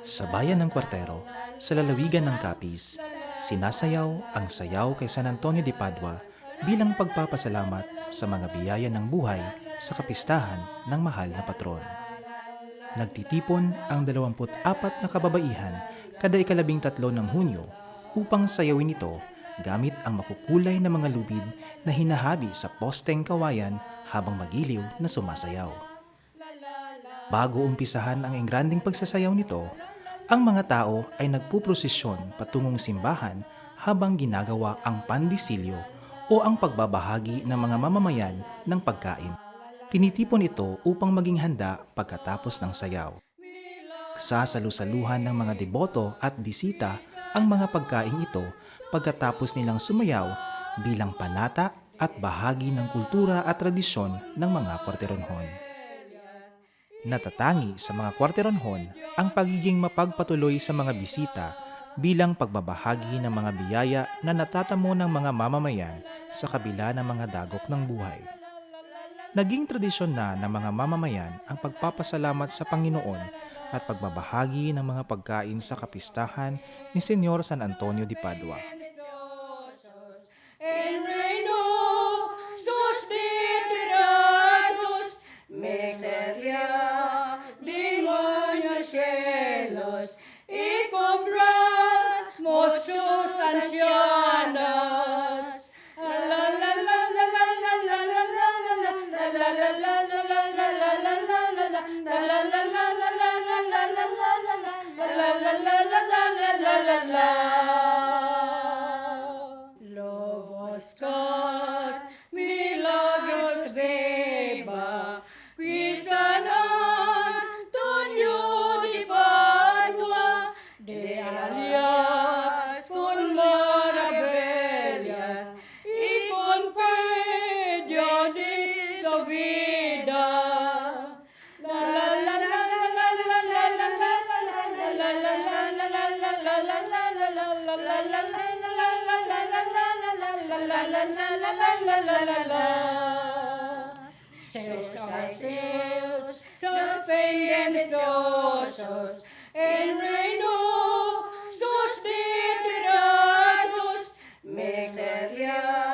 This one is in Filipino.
Sa bayan ng Kwartero, sa lalawigan ng Capiz, sinasayaw ang sayaw kay San Antonio de Padua bilang pagpapasalamat sa mga biyaya ng buhay sa kapistahan ng mahal na patron. Nagtitipon ang 24 na kababaihan kada ika-13 ng Hunyo upang sayawin ito gamit ang makukulay na mga lubid na hinahabi sa posteng kawayan habang magiliw na sumasayaw. Bago umpisahan ang engranding pagsasayaw nito, ang mga tao ay nagpuprosesyon patungong simbahan habang ginagawa ang pandisilyo o ang pagbabahagi ng mga mamamayan ng pagkain. Tinitipon ito upang maging handa pagkatapos ng sayaw. Sasalu-saluhan ng mga deboto at bisita ang mga pagkain ito pagkatapos nilang sumayaw bilang panata at bahagi ng kultura at tradisyon ng mga kwarteronhon. Natatangi sa mga kwarteronhon ang pagiging mapagpatuloy sa mga bisita bilang pagbabahagi ng mga biyaya na natatamo ng mga mamamayan sa kabila ng mga dagok ng buhay. Naging tradisyon na ng mga mamamayan ang pagpapasalamat sa Panginoon at pagbabahagi ng mga pagkain sa kapistahan ni Senyor San Antonio de Padua. En reino sus esperados, miseria, demonios, cielos, y comprar muchos ancianos. La la la la la la la la la la la la Loboscos, milagros beba, qui San Antonio di Padua, de alias con maravillas y con pedio de su vida. La la la la la la la la la la la sus pendenciosos, en reino sus esperados, miseria.